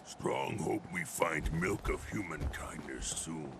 Strong hope we find milk of human kindness soon.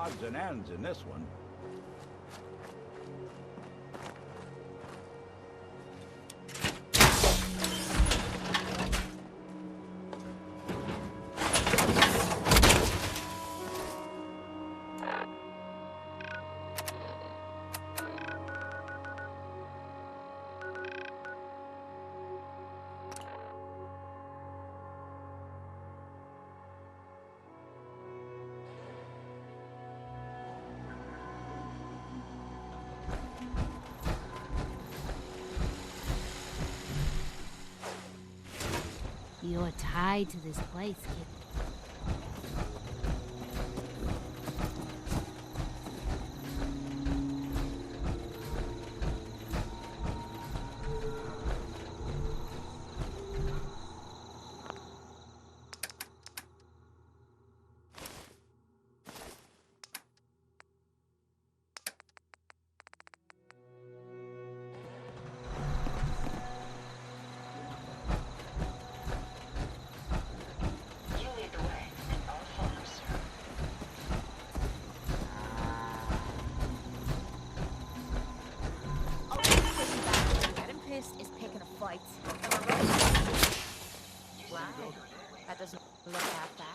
odds and ends in this one. You're tied to this place, kid. Is picking a fight. Wow, that doesn't look that bad.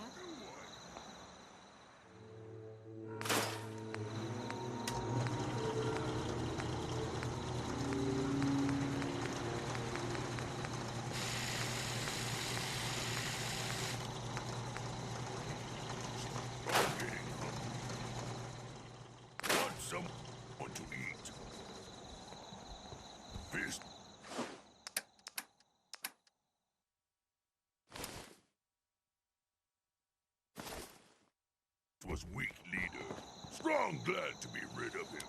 Want someone to eat? This was weak leader. Strong glad to be rid of him.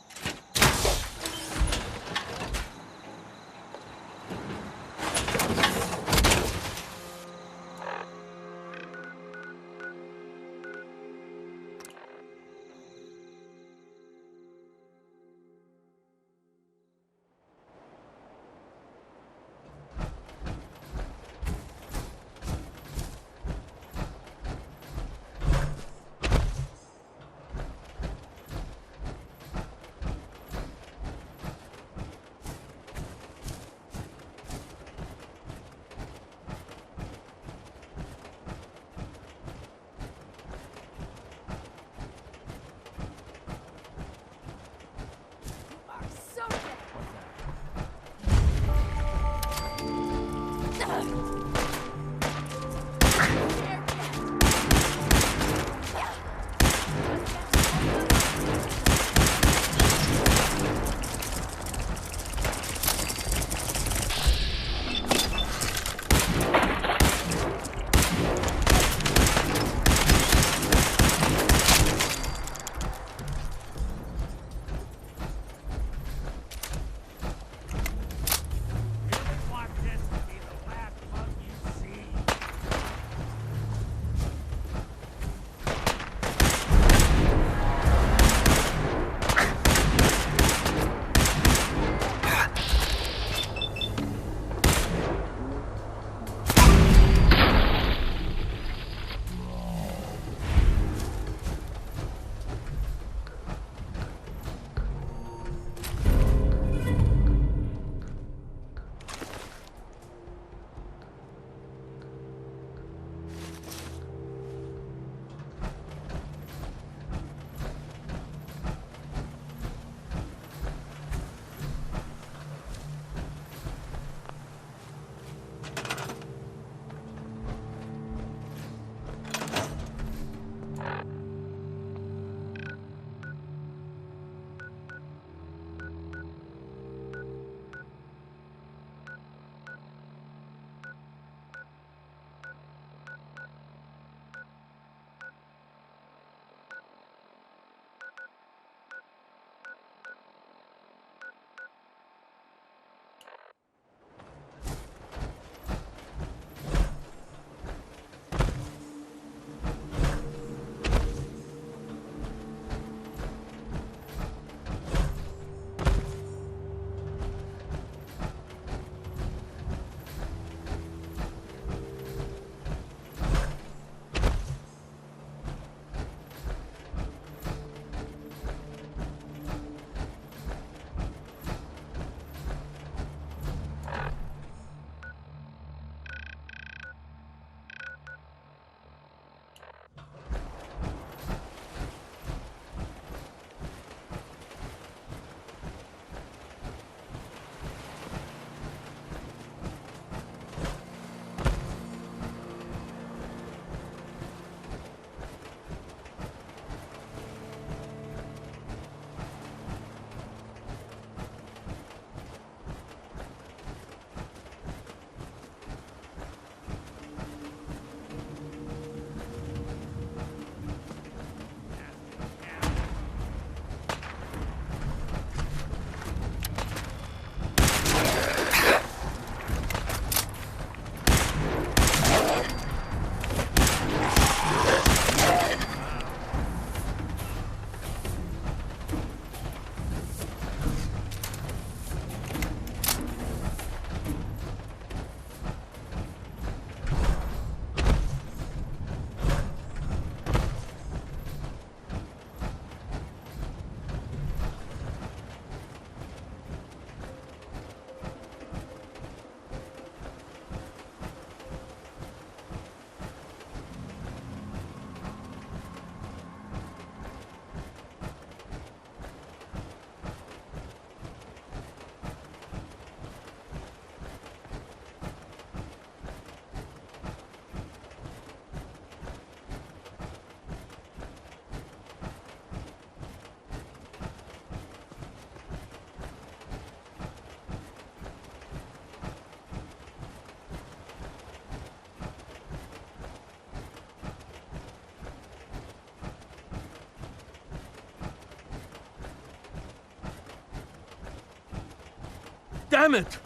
Damn it!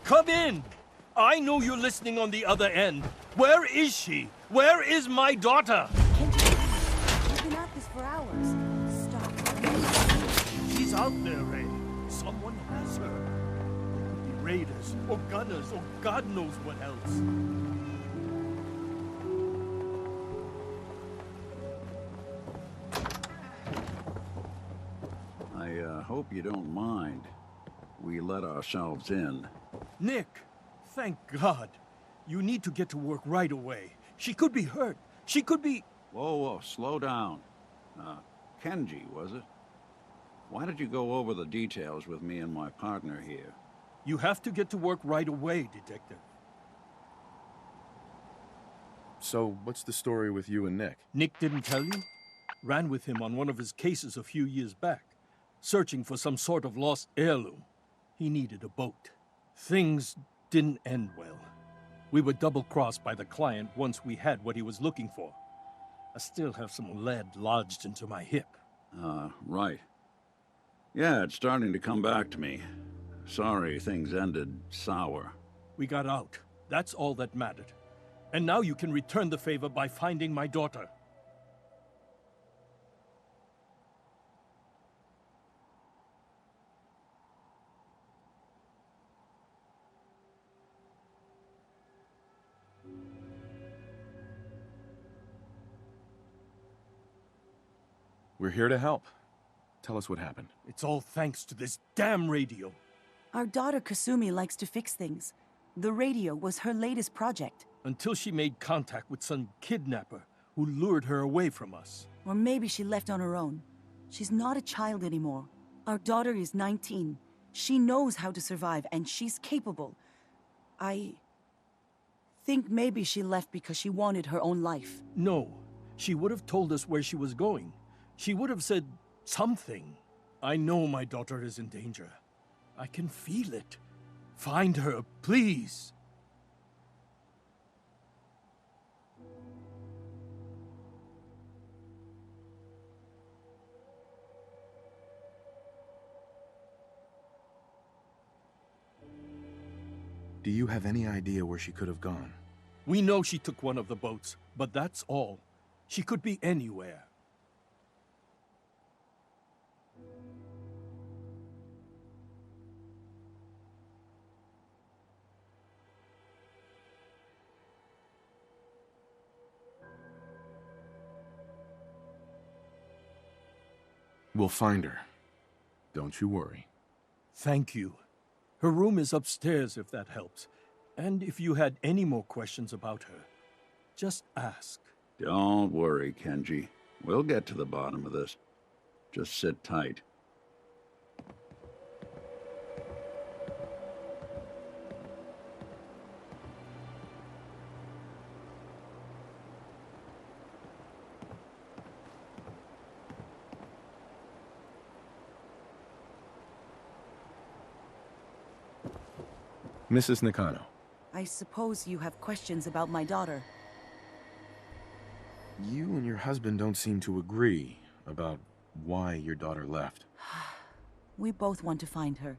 Come in! I know you're listening on the other end. Where is she? Where is my daughter? We've been at this for hours. Stop. She's out there, Ray. Someone has her. It could be raiders, or gunners, or God knows what else. I hope you don't mind. We let ourselves in. Nick, thank God. You need to get to work right away. She could be hurt. She could be... Whoa, slow down. Kenji, was it? Why did you go over the details with me and my partner here? You have to get to work right away, Detective. So, what's the story with you and Nick? Nick didn't tell you? Ran with him on one of his cases a few years back, searching for some sort of lost heirloom. He needed a boat. Things didn't end well. We were double-crossed by the client once we had what he was looking for. I still have some lead lodged into my hip. Right. Yeah, it's starting to come back to me. Sorry things ended sour. We got out. That's all that mattered. And now you can return the favor by finding my daughter. We're here to help. Tell us what happened. It's all thanks to this damn radio. Our daughter Kasumi likes to fix things. The radio was her latest project. Until she made contact with some kidnapper who lured her away from us. Or maybe she left on her own. She's not a child anymore. Our daughter is 19. She knows how to survive, and she's capable. I think maybe she left because she wanted her own life. No, she would have told us where she was going. She would have said something. I know my daughter is in danger. I can feel it. Find her, please. Do you have any idea where she could have gone? We know she took one of the boats, but that's all. She could be anywhere. We'll find her. Don't you worry. Thank you. Her room is upstairs, if that helps. And if you had any more questions about her, just ask. Don't worry, Kenji. We'll get to the bottom of this. Just sit tight. Mrs. Nakano. I suppose you have questions about my daughter. You and your husband don't seem to agree about why your daughter left. We both want to find her.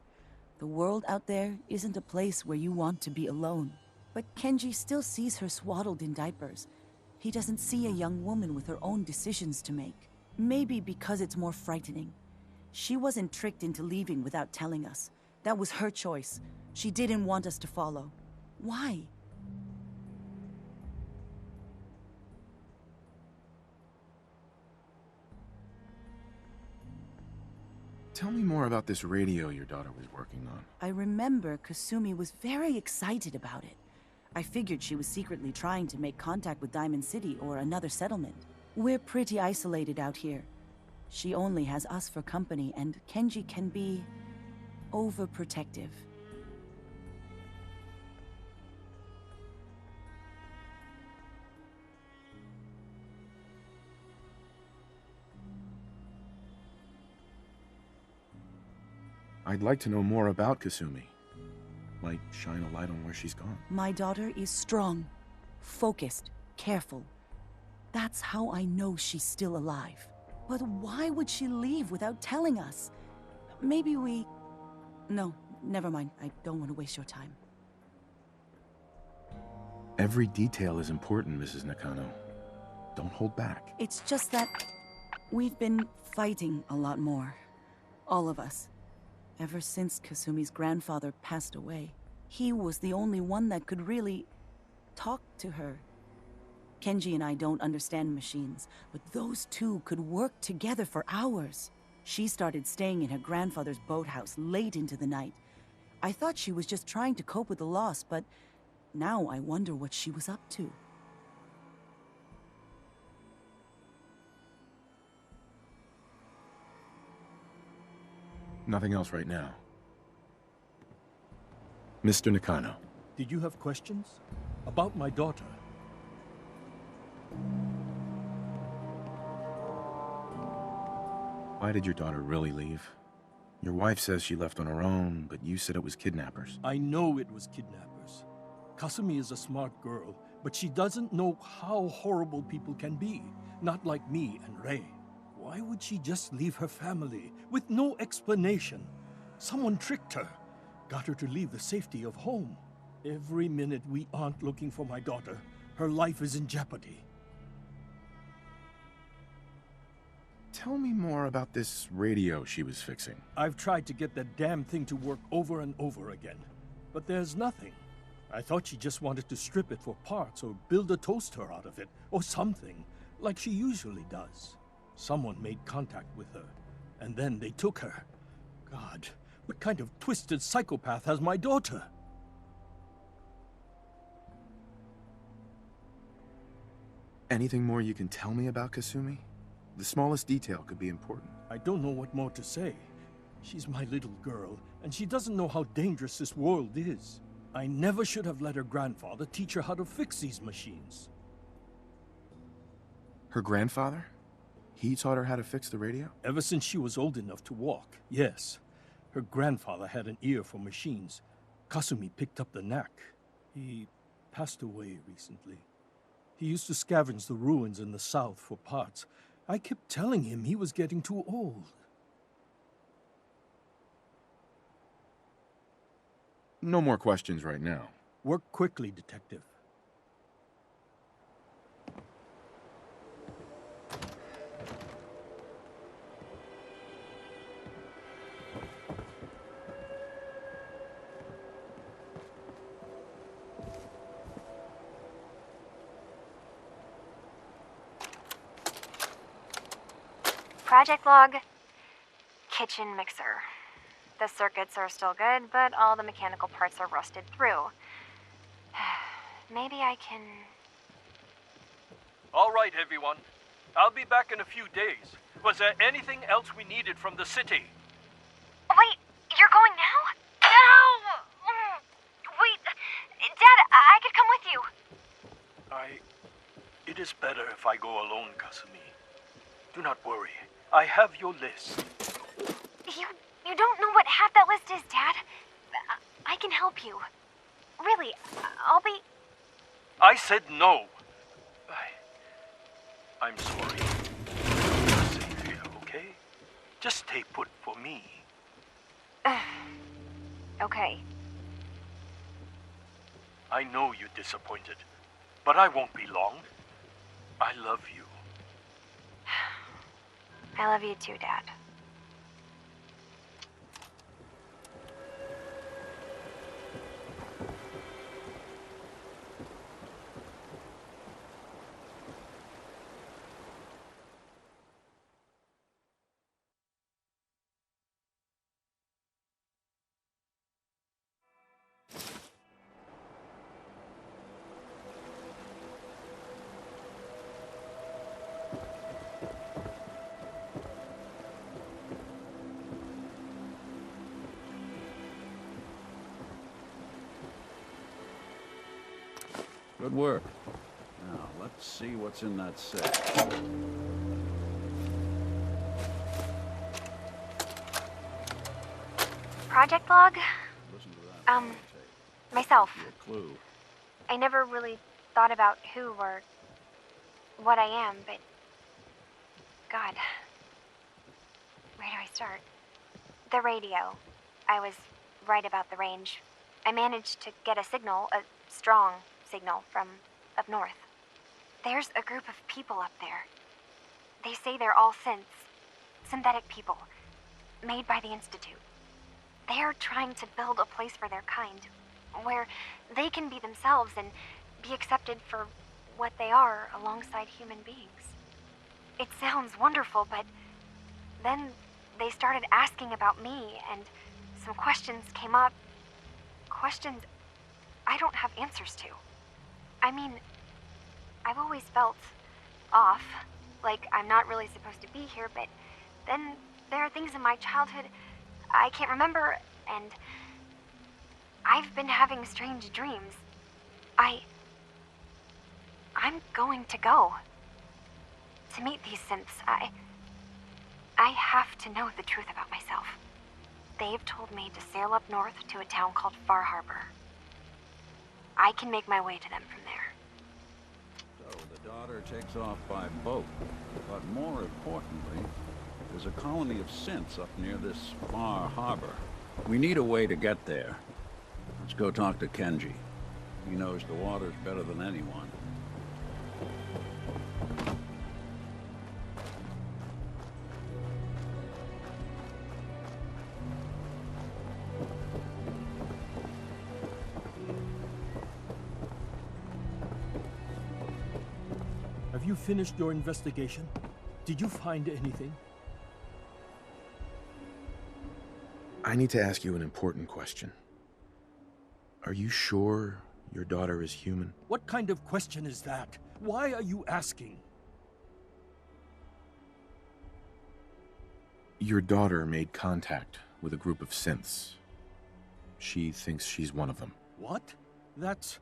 The world out there isn't a place where you want to be alone. But Kenji still sees her swaddled in diapers. He doesn't see a young woman with her own decisions to make. Maybe because it's more frightening. She wasn't tricked into leaving without telling us. That was her choice. She didn't want us to follow. Why? Tell me more about this radio your daughter was working on. I remember Kasumi was very excited about it. I figured she was secretly trying to make contact with Diamond City or another settlement. We're pretty isolated out here. She only has us for company, and Kenji can be overprotective. I'd like to know more about Kasumi. Might shine a light on where she's gone. My daughter is strong, focused, careful. That's how I know she's still alive. But why would she leave without telling us? Maybe we... No, never mind. I don't want to waste your time. Every detail is important, Mrs. Nakano. Don't hold back. It's just that we've been fighting a lot more. All of us. Ever since Kasumi's grandfather passed away. He was the only one that could really talk to her. Kenji and I don't understand machines, but those two could work together for hours. She started staying in her grandfather's boathouse late into the night. I thought she was just trying to cope with the loss, but now I wonder what she was up to. Nothing else right now. Mr. Nakano. Did you have questions? About my daughter? Why did your daughter really leave? Your wife says she left on her own, but you said it was kidnappers. I know it was kidnappers. Kasumi is a smart girl, but she doesn't know how horrible people can be. Not like me and Rei. Why would she just leave her family with no explanation? Someone tricked her. Got her to leave the safety of home. Every minute we aren't looking for my daughter, her life is in jeopardy. Tell me more about this radio she was fixing. I've tried to get that damn thing to work over and over again, but there's nothing. I thought she just wanted to strip it for parts or build a toaster out of it, or something, like she usually does. Someone made contact with her, and then they took her. God, what kind of twisted psychopath has my daughter? Anything more you can tell me about Kasumi? The smallest detail could be important. I don't know what more to say. She's my little girl, and she doesn't know how dangerous this world is. I never should have let her grandfather teach her how to fix these machines. Her grandfather? He taught her how to fix the radio? Ever since she was old enough to walk, yes. Her grandfather had an ear for machines. Kasumi picked up the knack. He passed away recently. He used to scavenge the ruins in the south for parts. I kept telling him he was getting too old. No more questions right now. Work quickly, Detective. Project log. Kitchen mixer. The circuits are still good, but all the mechanical parts are rusted through. Maybe I can... All right, everyone. I'll be back in a few days. Was there anything else we needed from the city? Wait, you're going now? No! Wait, Dad, I could come with you. It is better if I go alone, Kasumi. Do not worry. I have your list. You don't know what half that list is, Dad. I can help you. Really, I'll be... I said no. I'm sorry. You're safe here, okay? Just stay put for me. Okay. I know you're disappointed, but I won't be long. I love you. I love you too, Dad. Good work. Now, let's see what's in that safe. Project log? Listen to that. Myself. Be a clue. I never really thought about who or what I am, but... God. Where do I start? The radio. I was right about the range. I managed to get a signal, a strong signal, from up north. There's a group of people up there. They say they're all synths. Synthetic people. Made by the Institute. They're trying to build a place for their kind, where they can be themselves and be accepted for what they are alongside human beings. It sounds wonderful, but then they started asking about me, and some questions came up. Questions I don't have answers to. I mean, I've always felt off, like I'm not really supposed to be here, but then there are things in my childhood I can't remember, and I've been having strange dreams. I'm going to go. To meet these synths, I have to know the truth about myself. They've told me to sail up north to a town called Far Harbor. I can make my way to them from there. So the daughter takes off by boat, but more importantly, there's a colony of synths up near this Far Harbor. We need a way to get there. Let's go talk to Kenji. He knows the waters better than anyone. Have you finished your investigation? Did you find anything? I need to ask you an important question. Are you sure your daughter is human? What kind of question is that? Why are you asking? Your daughter made contact with a group of synths. She thinks she's one of them. What? That's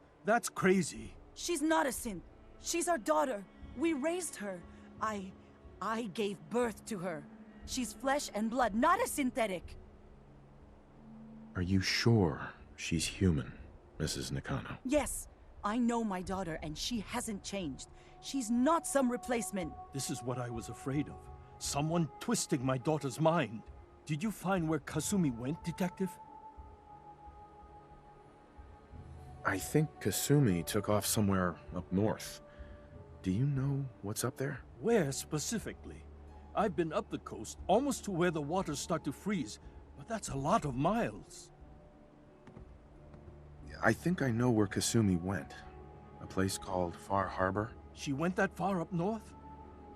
crazy. She's not a synth. She's our daughter. We raised her. I gave birth to her. She's flesh and blood, not a synthetic. Are you sure she's human, Mrs. Nakano? Yes, I know my daughter, and she hasn't changed. She's not some replacement. This is what I was afraid of. Someone twisting my daughter's mind. Did you find where Kasumi went, Detective? I think Kasumi took off somewhere up north. Do you know what's up there? Where specifically? I've been up the coast, almost to where the waters start to freeze, but that's a lot of miles. I think I know where Kasumi went. A place called Far Harbor. She went that far up north?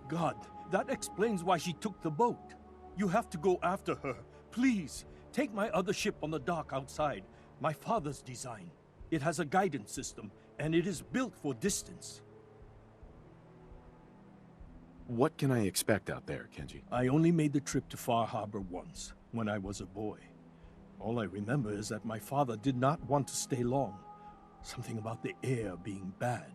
God, that explains why she took the boat. You have to go after her. Please, take my other ship on the dock outside. My father's design. It has a guidance system, and it is built for distance. What can I expect out there, Kenji? I only made the trip to Far Harbor once, when I was a boy. All I remember is that my father did not want to stay long. Something about the air being bad.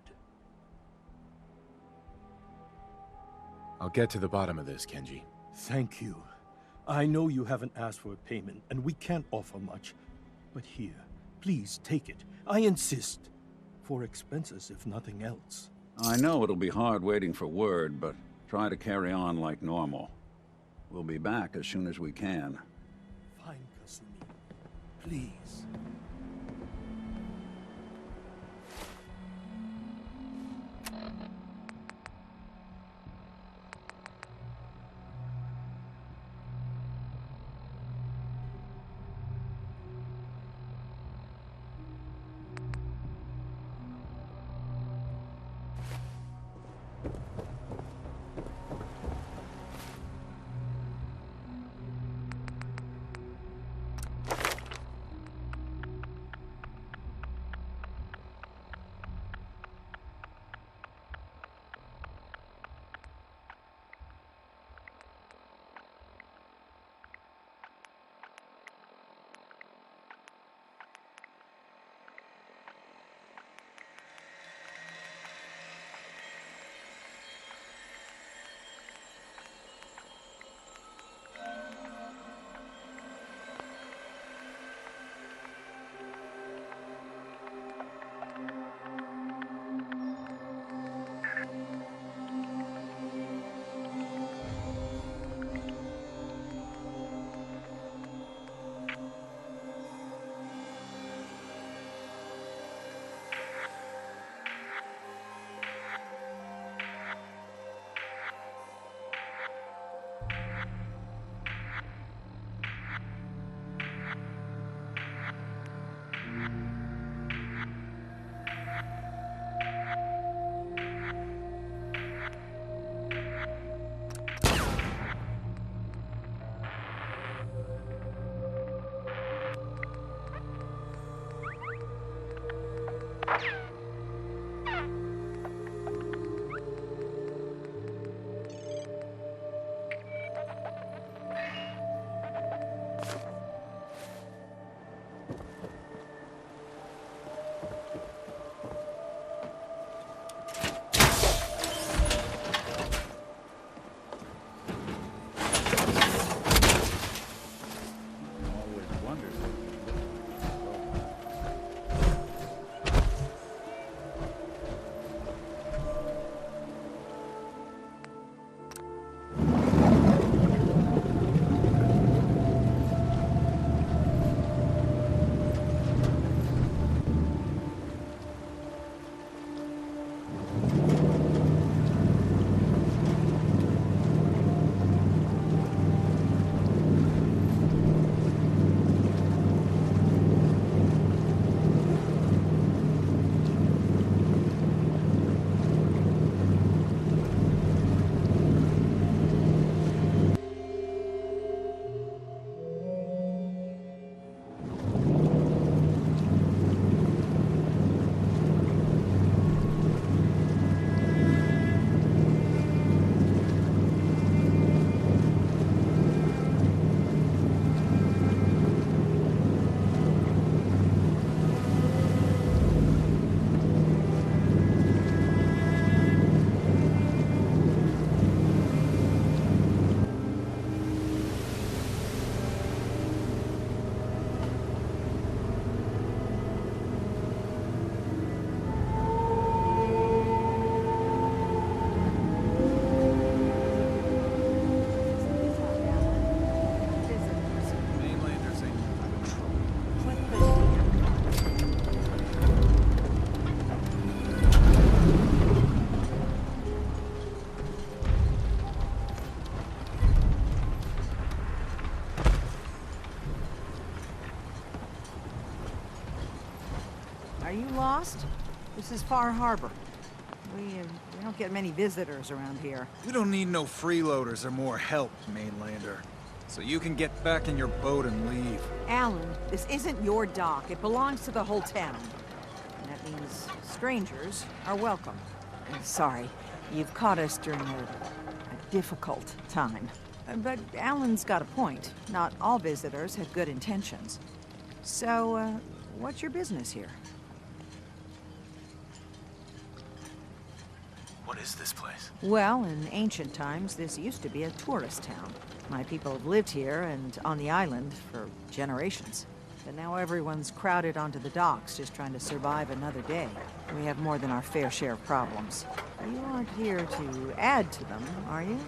I'll get to the bottom of this, Kenji. Thank you. I know you haven't asked for a payment, and we can't offer much. But here, please take it. I insist. For expenses, if nothing else. I know it'll be hard waiting for word, but try to carry on like normal. We'll be back as soon as we can. Fine, Kasumi. Please. Are you lost? This is Far Harbor. We don't get many visitors around here. We don't need no freeloaders or more help, mainlander. So you can get back in your boat and leave. Alan, this isn't your dock. It belongs to the whole town. And that means strangers are welcome. Sorry, you've caught us during a difficult time. But Alan's got a point. Not all visitors have good intentions. So, what's your business here? What is this place? Well, in ancient times, this used to be a tourist town. My people have lived here and on the island for generations. But now everyone's crowded onto the docks, just trying to survive another day. We have more than our fair share of problems. You aren't here to add to them, are you?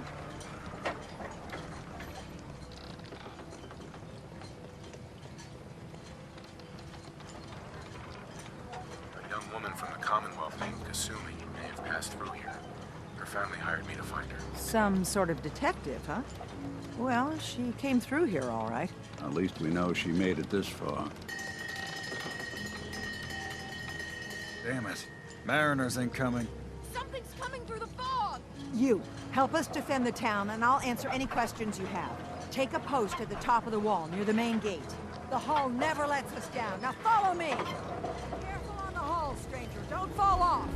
A young woman from the Commonwealth named Kasumi may have passed through here. Her family hired me to find her. Some sort of detective, huh? Well, she came through here all right. At least we know she made it this far. Damn it. Mariners incoming. Something's coming through the fog! You, help us defend the town, and I'll answer any questions you have. Take a post at the top of the wall, near the main gate. The hull never lets us down. Now follow me! Careful on the hull, stranger. Don't fall off.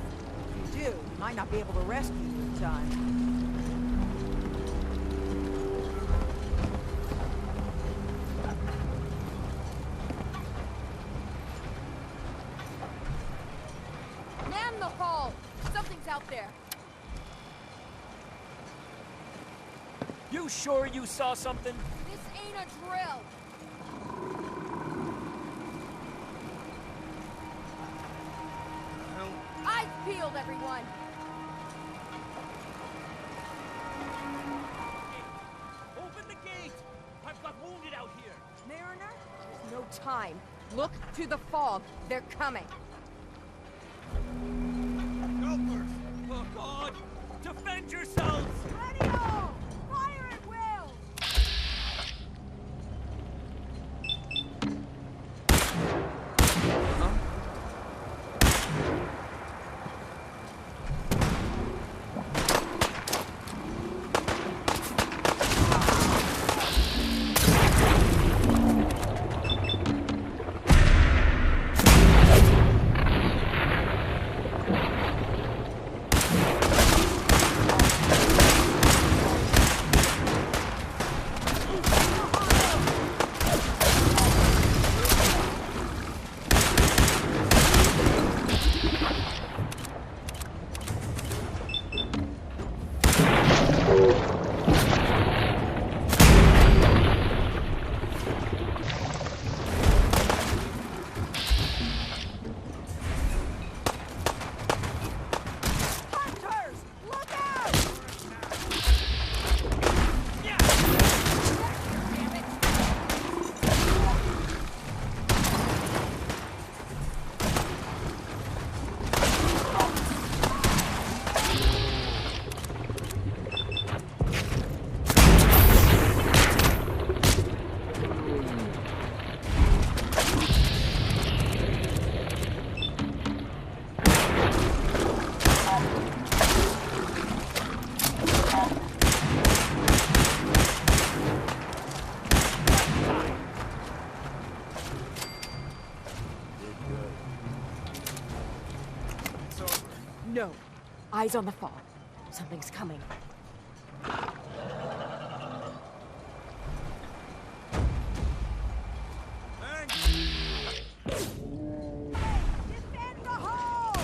If you do, we might not be able to rescue you in time. Man the hull! Something's out there. You sure you saw something? This ain't a drill. Eyes peeled, everyone. Open the gate! I've got wounded out here. Mariner, there's no time. Look to the fog. They're coming. Helpers! Oh, God! Defend yourselves! Ready all! Fire at will! No. Eyes on the fog. Something's coming. Defend the hull!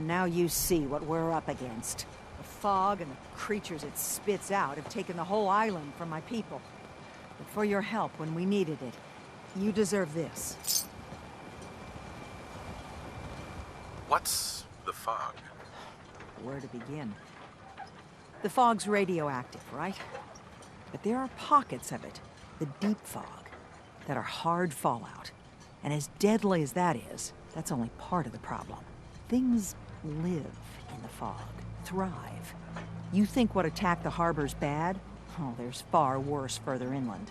And now you see what we're up against. The fog and the creatures it spits out have taken the whole island from my people. But for your help when we needed it, you deserve this. What's the fog? Where to begin? The fog's radioactive, right? But there are pockets of it, the deep fog, that are hard fallout. And as deadly as that is, that's only part of the problem. Things live in the fog, thrive. You think what attacked the harbor's bad? Oh, there's far worse further inland.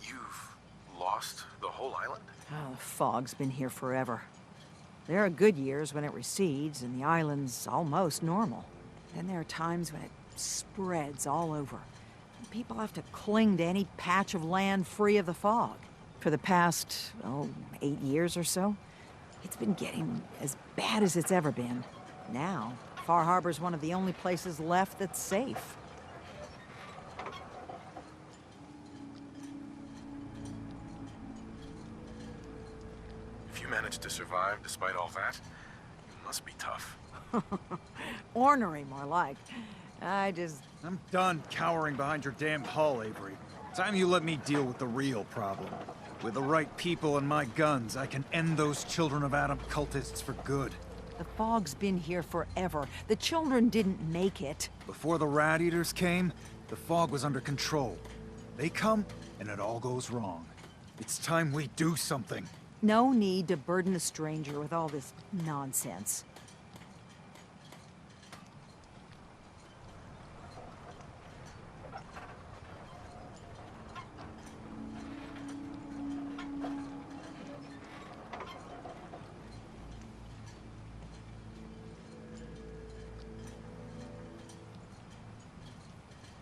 You've lost the whole island? Oh, the fog's been here forever. There are good years when it recedes and the island's almost normal. Then there are times when it spreads all over. People have to cling to any patch of land free of the fog. For the past, 8 years or so, it's been getting as bad as it's ever been. Now, Far Harbor's one of the only places left that's safe. If you managed to survive despite all that, it must be tough. Ornery, more like. I'm done cowering behind your damn hull, Avery. Time you let me deal with the real problem. With the right people and my guns, I can end those Children of Adam cultists for good. The fog's been here forever. The children didn't make it. Before the Rat Eaters came, the fog was under control. They come, and it all goes wrong. It's time we do something. No need to burden a stranger with all this nonsense.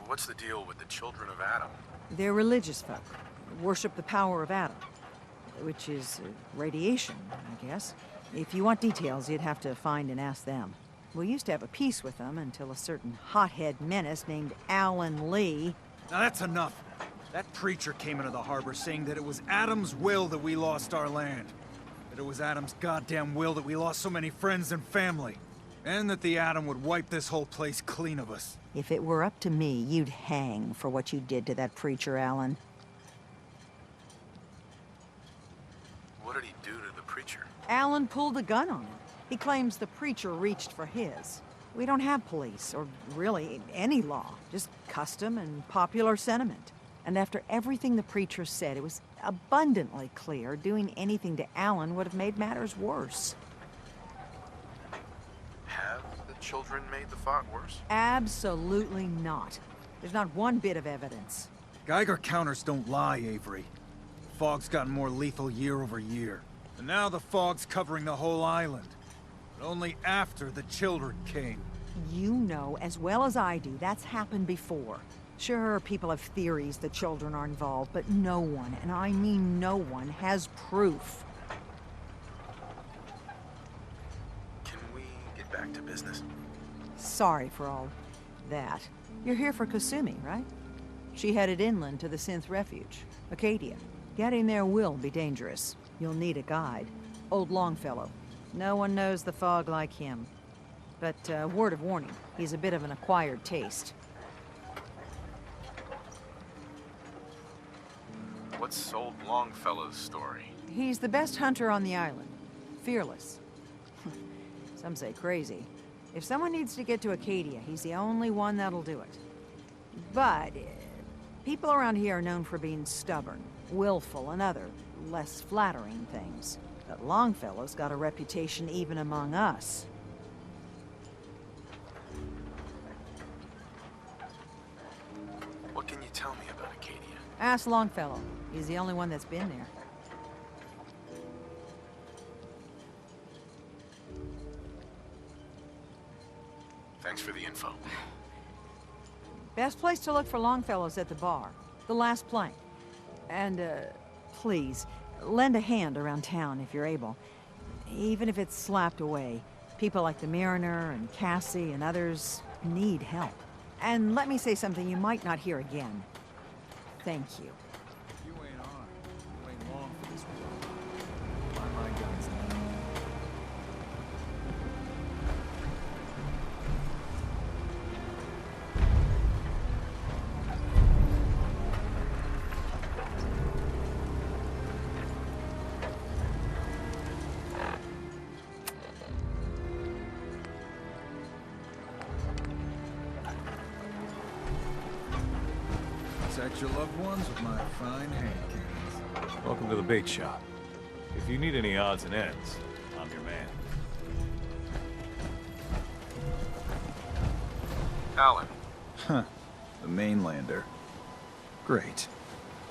What's the deal with the Children of Adam? They're religious folk. Worship the power of Adam. Which is radiation, I guess. If you want details, you'd have to find and ask them. We used to have a peace with them until a certain hothead menace named Alan Lee... Now that's enough. That preacher came into the harbor saying that it was Adam's will that we lost our land. That it was Adam's goddamn will that we lost so many friends and family. And that the Atom would wipe this whole place clean of us. If it were up to me, you'd hang for what you did to that preacher, Alan. What did he do to the preacher? Alan pulled a gun on him. He claims the preacher reached for his. We don't have police, or really any law. Just custom and popular sentiment. And after everything the preacher said, it was abundantly clear doing anything to Alan would have made matters worse. Have the children made the fog worse? Absolutely not. There's not one bit of evidence. Geiger counters don't lie, Avery. The fog's gotten more lethal year over year. And now the fog's covering the whole island. But only after the children came. You know as well as I do that's happened before. Sure, people have theories the children are involved, but no one, and I mean no one, has proof. Can we get back to business? Sorry for all that. You're here for Kasumi, right? She headed inland to the Synth Refuge, Acadia. Getting there will be dangerous. You'll need a guide. Old Longfellow. No one knows the fog like him. But, word of warning, he's a bit of an acquired taste. What's old Longfellow's story? He's the best hunter on the island. Fearless. Some say crazy. If someone needs to get to Acadia, he's the only one that'll do it. But, people around here are known for being stubborn, willful, and other, less flattering things. But Longfellow's got a reputation even among us. What can you tell me about Acadia? Ask Longfellow. He's the only one that's been there. Thanks for the info. Best place to look for Longfellow's at the bar. The last plank. And, please, lend a hand around town if you're able. Even if it's slapped away. People like the Mariner and Cassie and others need help. And let me say something you might not hear again. Thank you. You ain't on. Protect your loved ones with my fine hand cannons. Welcome to the bait shop. If you need any odds and ends, I'm your man. Alan. Huh. The mainlander. Great.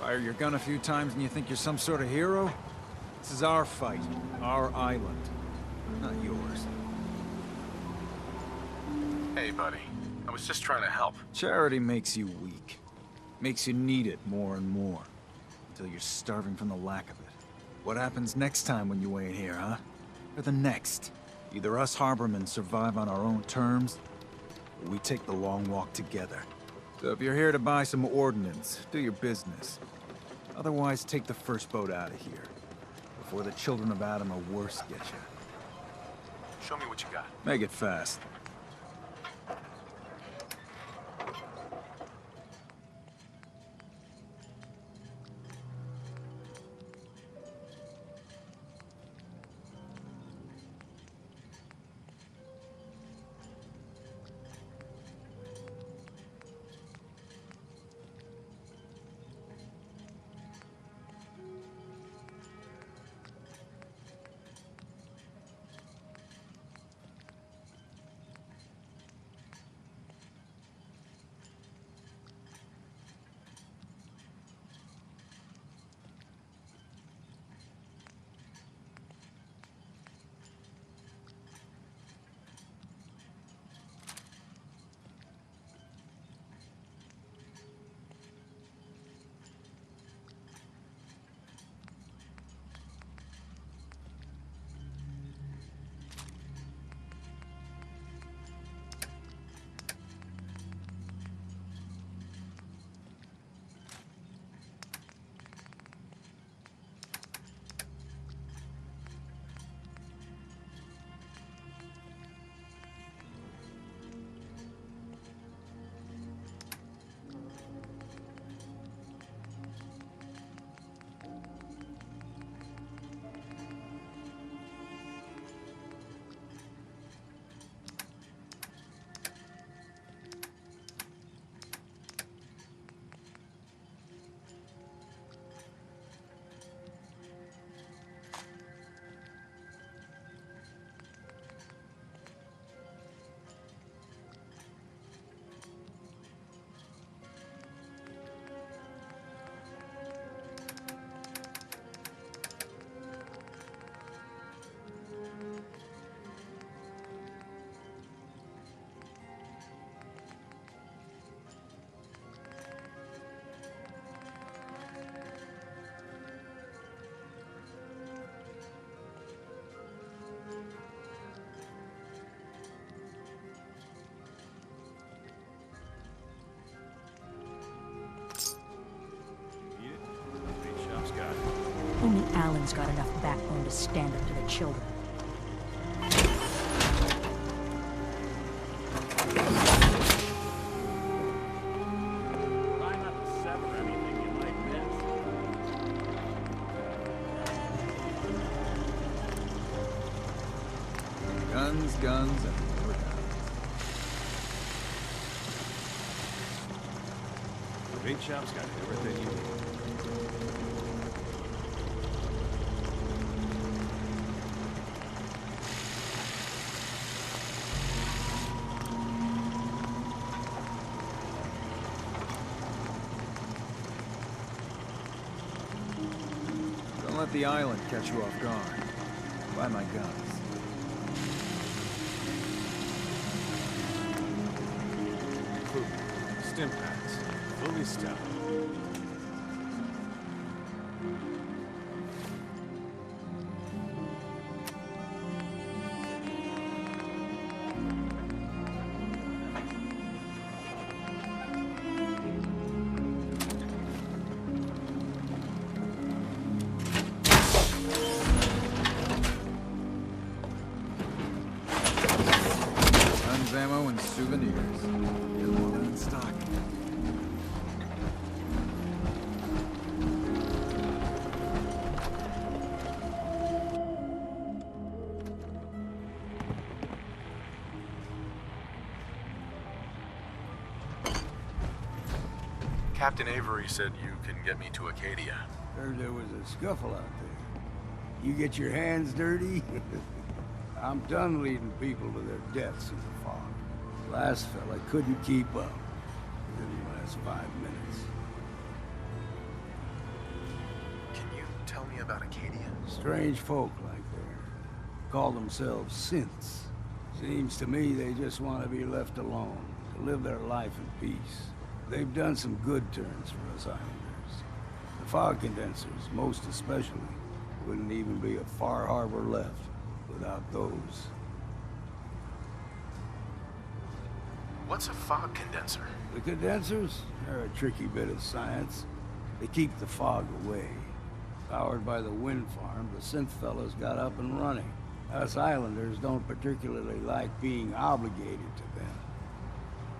Fire your gun a few times and you think you're some sort of hero? This is our fight. Our island. Not yours. Hey, buddy. I was just trying to help. Charity makes you weak. Makes you need it more and more. Until you're starving from the lack of it. What happens next time when you ain't here, huh? Or the next? Either us harbormen survive on our own terms, or we take the long walk together. So if you're here to buy some ordnance, do your business. Otherwise, take the first boat out of here. Before the children of Adam or worse get you. Show me what you got. Make it fast. Only Alan's got enough backbone to stand up to the children. Try not to sever anything you might miss. Guns, guns, and more guns. The bait shop's got everything you need. Don't let the island catch you off guard. Buy my guns. Food, stim packs, fully stocked. Guns, ammo, and souvenirs. Get them all in stock. Captain Avery said you can get me to Acadia. Heard there was a scuffle out there. You get your hands dirty? I'm done leading people to their deaths in the fog. Last fella couldn't keep up. Didn't last 5 minutes. Can you tell me about Acadia? Strange folk like there. Call themselves synths. Seems to me they just want to be left alone, to live their life in peace. They've done some good turns for us Islanders. The fog condensers, most especially, wouldn't even be a Far Harbor left without those. What's a fog condenser? The condensers are a tricky bit of science. They keep the fog away. Powered by the wind farm, the synth fellas got up and running. Us Islanders don't particularly like being obligated to them.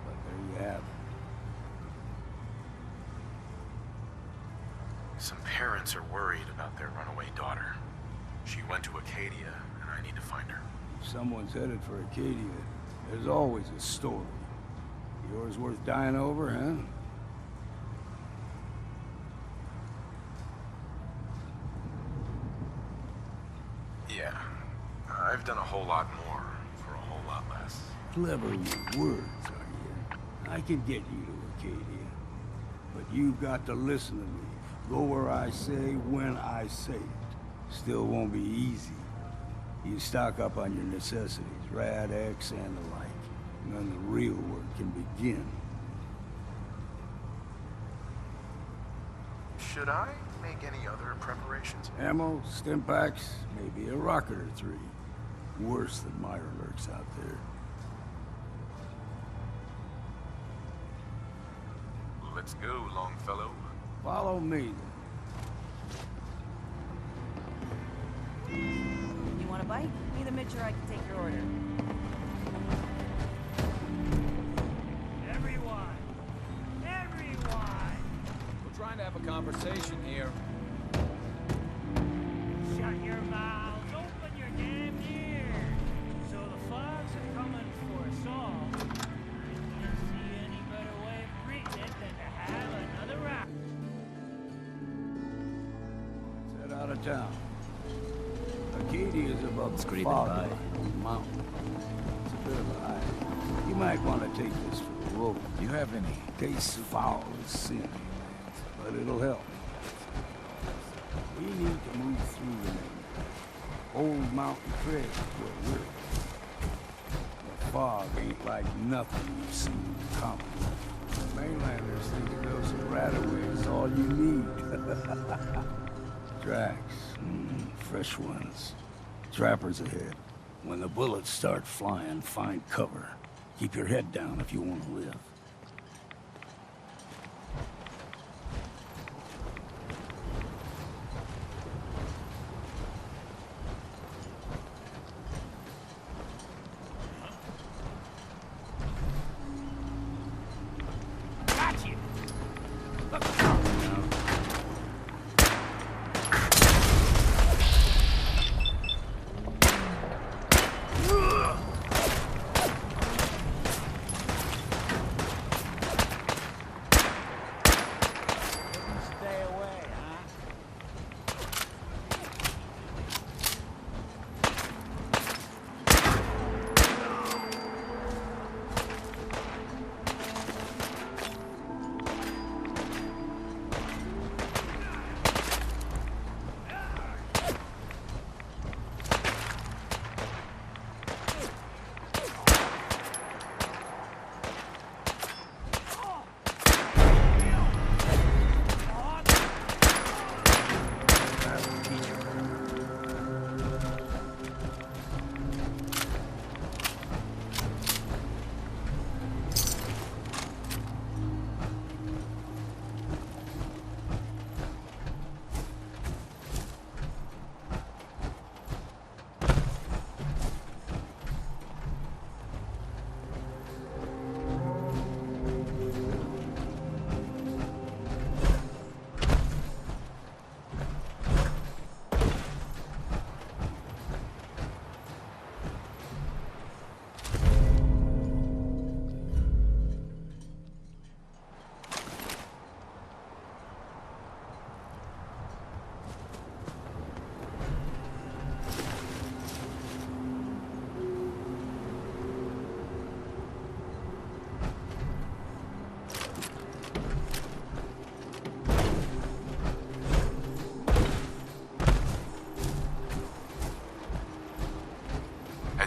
But there you have it. Some parents are worried about their runaway daughter. She went to Acadia, and I need to find her. If someone's headed for Acadia, there's always a story. Yours worth dying over, huh? Yeah. I've done a whole lot more for a whole lot less. Clever with words, are you? I can get you to Acadia. But you've got to listen to me. Go where I say, when I say it. Still won't be easy. You stock up on your necessities, Rad X and the like. And then the real work can begin. Should I make any other preparations? Ammo, stim packs, maybe a rocket or 3. Worse than Myra lurks out there. Let's go, Longfellow. Follow me, You want a bite? Either Mitch or I can take your order. Everyone! Everyone! We're trying to have a conversation here. Shut your mouths! Open your damn ears! So the fogs are coming for us all. I can't see any better way of greeting it than to have another round. Head out of town. Acadia is above the Screaming fog by. line on the mountain. It's a bit of a hike. You might want to take this for the road. You have any? Tastes foul as sin, but it'll help. We need to move through the old mountain trail where we're. The fog ain't like nothing you've seen in comics. Mainlanders think a dose of Radaway is all you need. Tracks. Fresh ones. Trappers ahead. When the bullets start flying, find cover. Keep your head down if you want to live.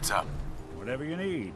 Heads up. Whatever you need.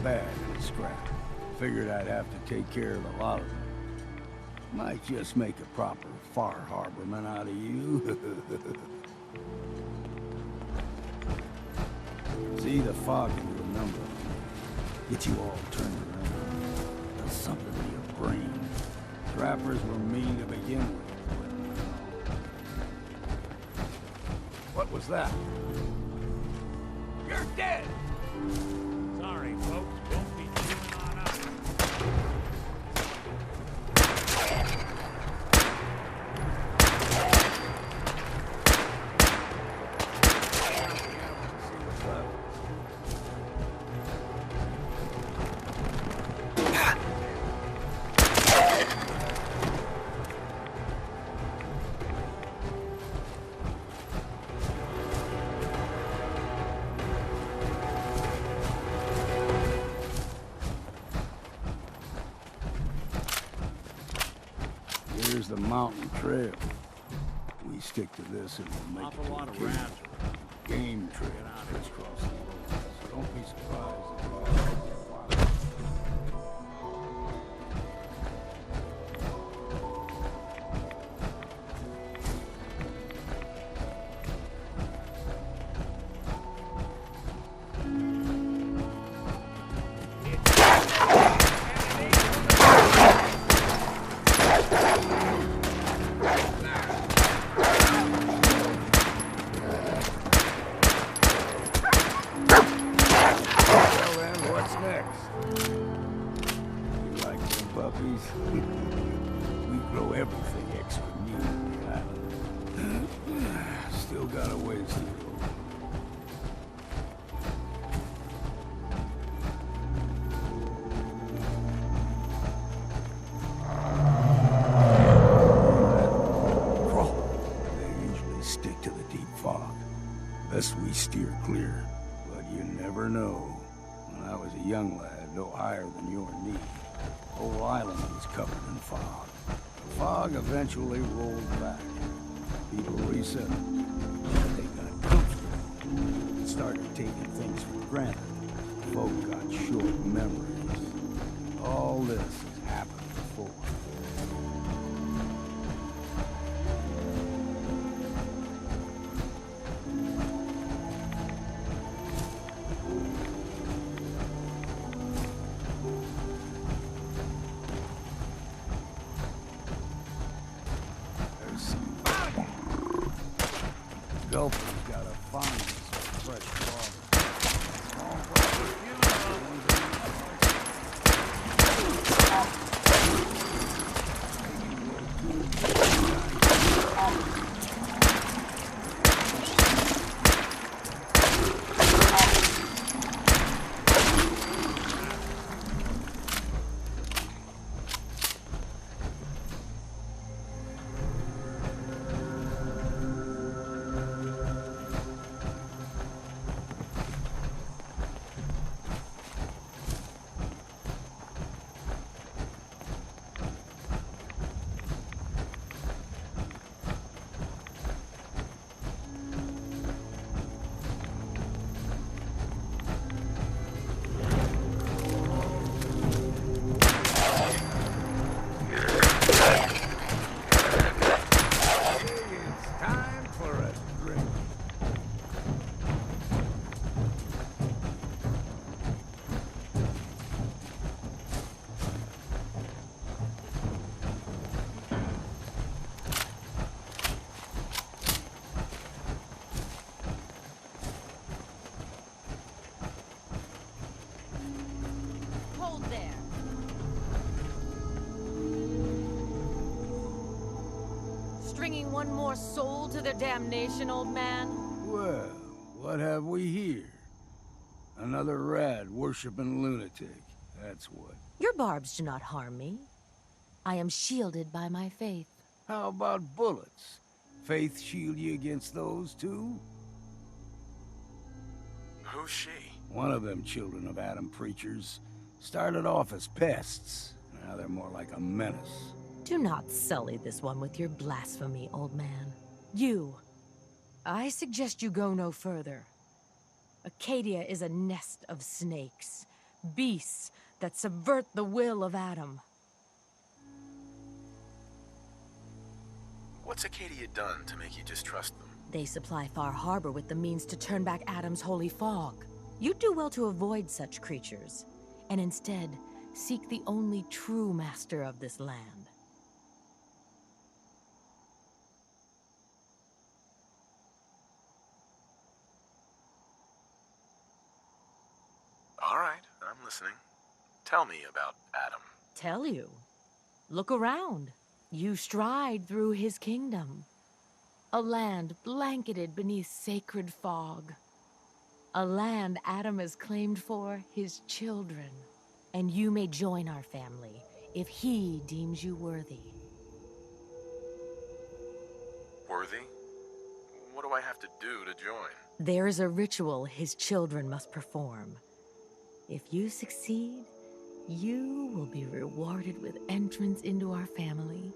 Bad in a scrap. Figured I'd have to take care of a lot of them. Might just make a proper far harborman out of you. See, the fog can do a number. Get you all turned around. Does something to your brain. Trappers were mean to begin with. What was that? You're dead! Sorry, folks. Won't be chewing on us. Here's the mountain trail. We stick to this and we'll make it to the cave. Game trail crisscross the road. So don't be surprised if you get wild. We grow everything extra new on the island. Still got a ways to go. They usually stick to the deep fog. Best we steer clear, but you never know. When I was a young lad, no higher than your knee, the whole island was covered in fog. The fog eventually rolled back. People resettled. They got comfortable and started taking things for granted. Folk got short memories. All this has happened before. Gulper's got a fondness for fresh bringing one more soul to their damnation, old man? Well, what have we here? Another rad-worshipping lunatic, that's what. Your barbs do not harm me. I am shielded by my faith. How about bullets? Faith shield you against those, too? Who's she? One of them children of Adam preachers. Started off as pests. Now they're more like a menace. Do not sully this one with your blasphemy, old man. You. I suggest you go no further. Acadia is a nest of snakes. Beasts that subvert the will of Adam. What's Acadia done to make you distrust them? They supply Far Harbor with the means to turn back Adam's holy fog. You'd do well to avoid such creatures, and instead seek the only true master of this land. All right, I'm listening. Tell me about Adam. Tell you? Look around. You stride through his kingdom. A land blanketed beneath sacred fog. A land Adam has claimed for his children. And you may join our family if he deems you worthy. Worthy? What do I have to do to join? There is a ritual his children must perform. If you succeed, you will be rewarded with entrance into our family.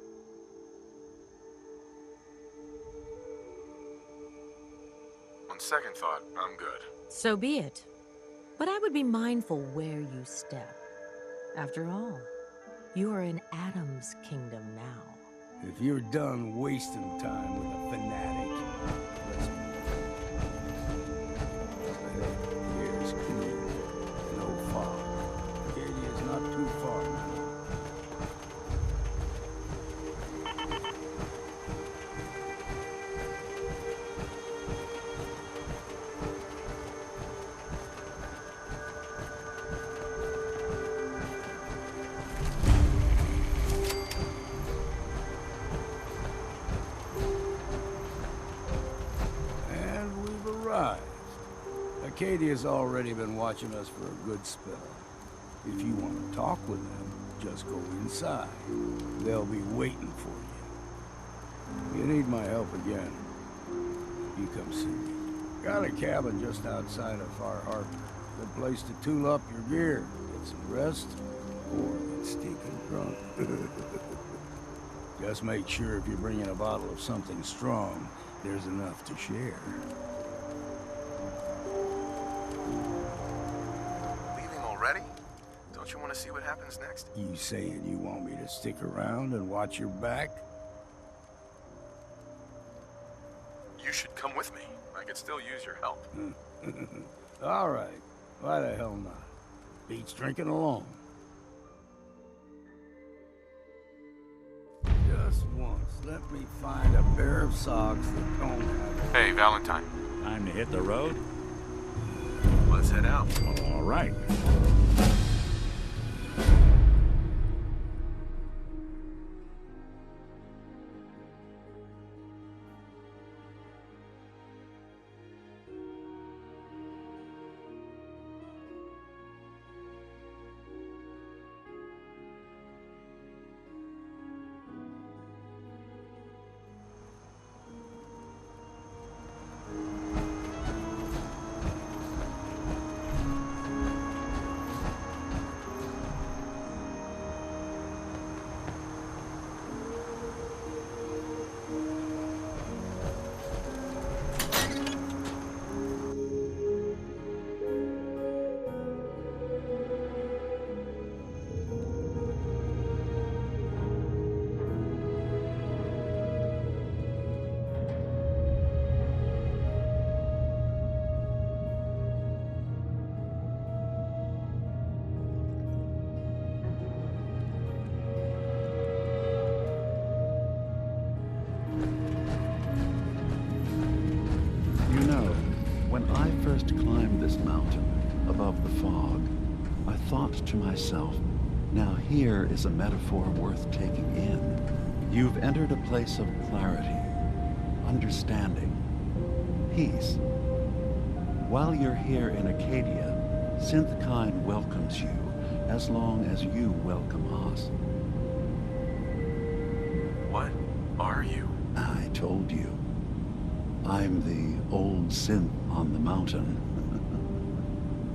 On second thought, I'm good. So be it. But I would be mindful where you step. After all, you are in Adam's kingdom now. If you're done wasting time with a fanatic, let's move. Here's clean. No fog. Acadia's not too far now. Acadia's already been watching us for a good spell. If you want to talk with them, just go inside. They'll be waiting for you. If you need my help again, you come see me. Got a cabin just outside of Far Harbor. Good place to tool up your gear, get some rest, or get stinking drunk. Just make sure if you're bringing a bottle of something strong, there's enough to share. Ready? Don't you want to see what happens next? You saying you want me to stick around and watch your back? You should come with me. I could still use your help. All right. Why the hell not? Beats drinking alone. Just once, let me find a pair of socks that don't have... Hey, Valentine. Time to hit the road? Let's head out. All right. Climbed this mountain above the fog, I thought to myself, now here is a metaphor worth taking in. You've entered a place of clarity, understanding, peace. While you're here in Acadia, Synthkind welcomes you as long as you welcome us. What are you? I told you. I'm the old synth on the mountain.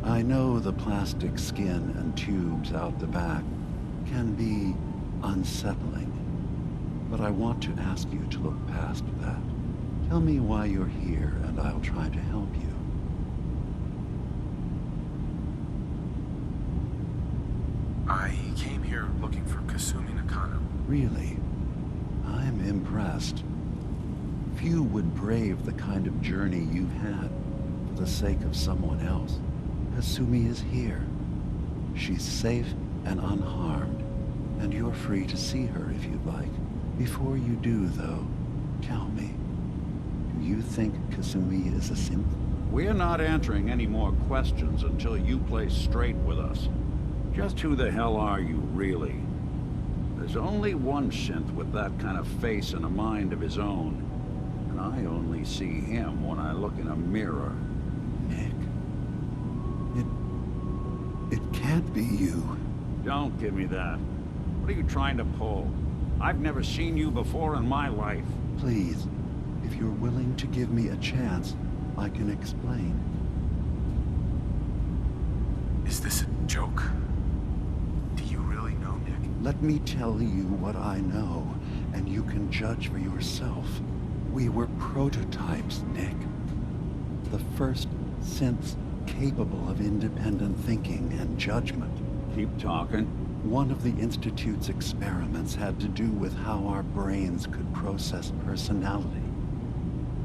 I know the plastic skin and tubes out the back can be unsettling, but I want to ask you to look past that. Tell me why you're here, and I'll try to help you. I came here looking for Kasumi Nakano. Really? I'm impressed. Few would brave the kind of journey you've had for the sake of someone else. Kasumi is here. She's safe and unharmed, and you're free to see her if you'd like. Before you do, though, tell me, do you think Kasumi is a synth? We're not answering any more questions until you play straight with us. Just who the hell are you, really? There's only one synth with that kind of face and a mind of his own. And I only see him when I look in a mirror. Nick. It can't be you. Don't give me that. What are you trying to pull? I've never seen you before in my life. Please, if you're willing to give me a chance, I can explain. Is this a joke? Do you really know, Nick? Let me tell you what I know, and you can judge for yourself. We were prototypes, Nick. The first synths capable of independent thinking and judgment. Keep talking. One of the Institute's experiments had to do with how our brains could process personality.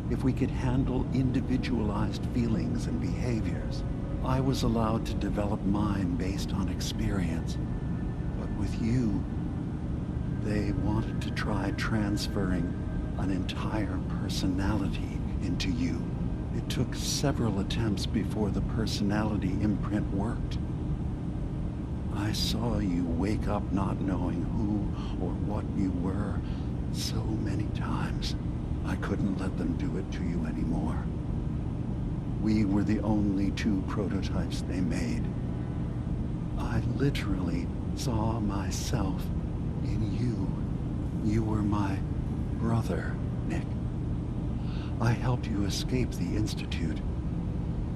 If we could handle individualized feelings and behaviors, I was allowed to develop mine based on experience. But with you, they wanted to try transferring an entire personality into you. It took several attempts before the personality imprint worked. I saw you wake up not knowing who or what you were so many times. I couldn't let them do it to you anymore. We were the only two prototypes they made. I literally saw myself in you. You were my brother, Nick. I helped you escape the Institute.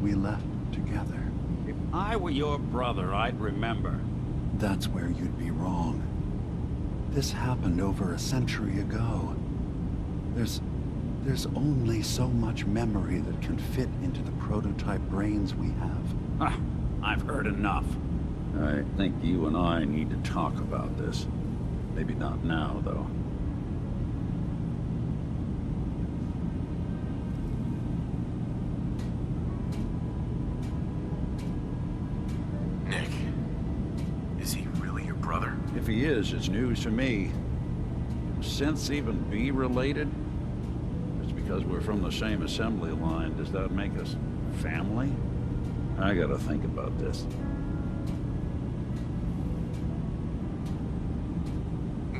We left together. If I were your brother, I'd remember. That's where you'd be wrong. This happened over a century ago. There's only so much memory that can fit into the prototype brains we have. I've heard enough. I think you and I need to talk about this. Maybe not now, though. Nick, is he really your brother? If he is, it's news to me. Can synths even be related? Just because we're from the same assembly line, does that make us family? I gotta think about this.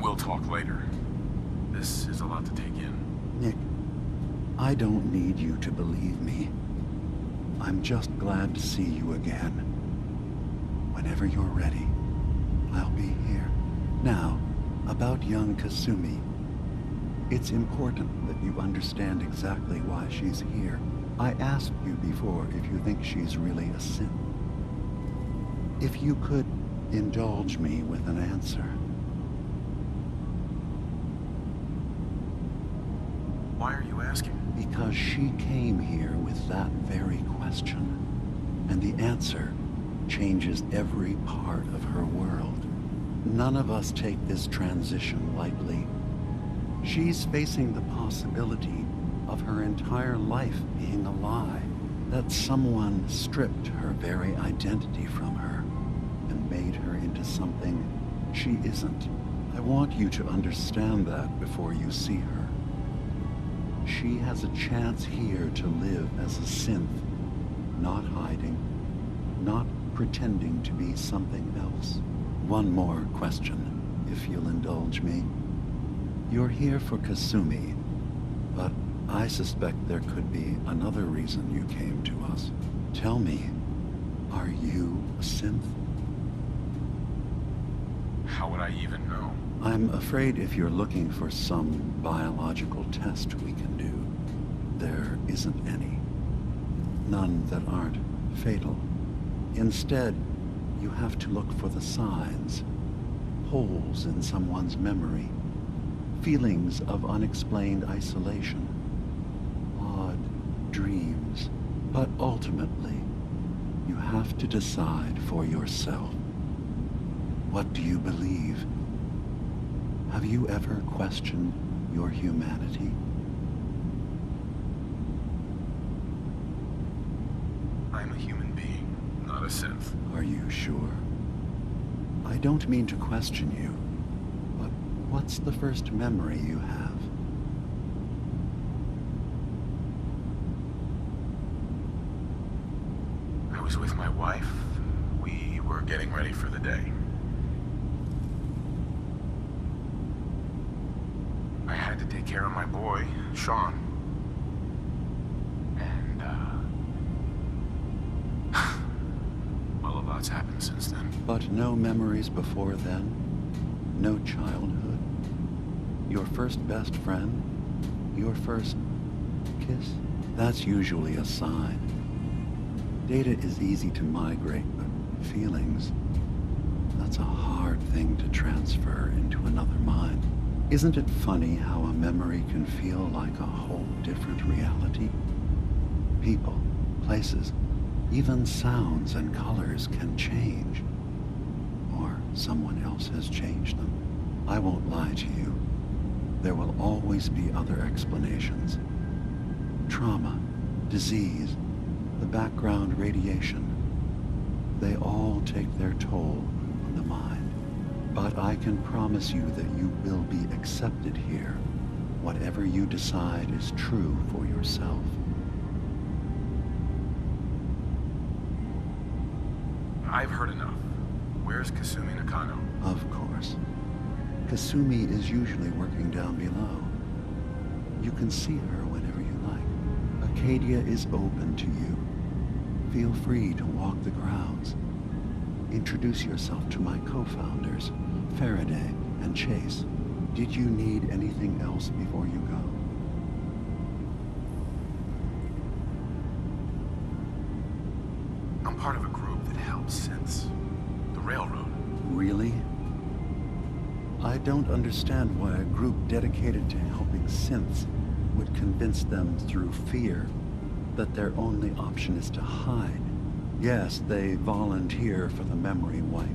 We'll talk later. This is a lot to take in. Nick, I don't need you to believe me. I'm just glad to see you again. Whenever you're ready, I'll be here. Now, about young Kasumi. It's important that you understand exactly why she's here. I asked you before if you think she's really a synth. If you could indulge me with an answer. Why are you asking? Because she came here with that very question. And the answer changes every part of her world. None of us take this transition lightly. She's facing the possibility of her entire life being a lie. That someone stripped her very identity from her and made her into something she isn't. I want you to understand that before you see her. She has a chance here to live as a synth, not hiding, not pretending to be something else. One more question, if you'll indulge me. You're here for Kasumi, but I suspect there could be another reason you came to us. Tell me, are you a synth? How would I even know? I'm afraid if you're looking for some biological test we can do, there isn't any. None that aren't fatal. Instead, you have to look for the signs, holes in someone's memory, feelings of unexplained isolation, odd dreams. But ultimately, you have to decide for yourself. What do you believe? Have you ever questioned your humanity? I'm a human being, not a synth. Are you sure? I don't mean to question you, but what's the first memory you have? I was with my wife. We were getting ready for the day. I had to take care of my boy, Sean. And, well, a lot's happened since then. But no memories before then? No childhood? Your first best friend? Your first kiss? That's usually a sign. Data is easy to migrate, but feelings, that's a hard thing to transfer into another mind. Isn't it funny how a memory can feel like a whole different reality? People, places, even sounds and colors can change. Or someone else has changed them. I won't lie to you. There will always be other explanations. Trauma, disease, the background radiation. They all take their toll on the mind. But I can promise you that you will be accepted here, whatever you decide is true for yourself. I've heard enough. Where's Kasumi Nakano? Of course. Kasumi is usually working down below. You can see her whenever you like. Acadia is open to you. Feel free to walk the grounds. Introduce yourself to my co-founders, Faraday and Chase. Did you need anything else before you go? I'm part of a group that helps synths. The Railroad. Really? I don't understand why a group dedicated to helping synths would convince them through fear that their only option is to hide. Yes, they volunteer for the memory wipe.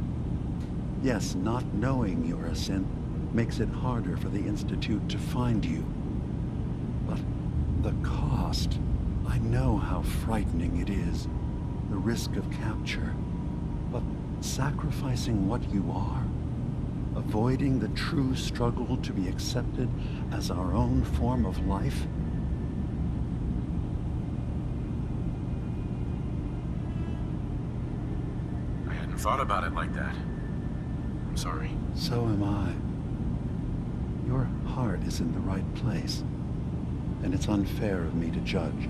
Yes, not knowing you're a synth makes it harder for the Institute to find you. But the cost, I know how frightening it is. The risk of capture. But sacrificing what you are, avoiding the true struggle to be accepted as our own form of life, Thought about it like that. I'm sorry. So am I. Your heart is in the right place, and it's unfair of me to judge,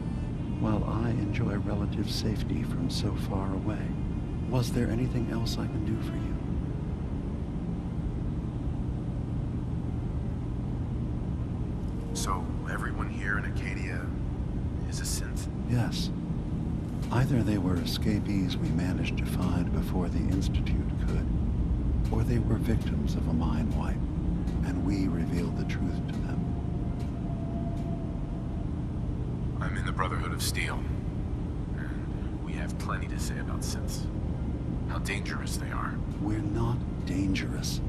while I enjoy relative safety from so far away. Was there anything else I can do for you? So, everyone here in Acadia is a synth? Yes. Either they were escapees we managed to find before the Institute could, or they were victims of a mind wipe, and we revealed the truth to them. I'm in the Brotherhood of Steel, and we have plenty to say about synths. How dangerous they are. We're not dangerous.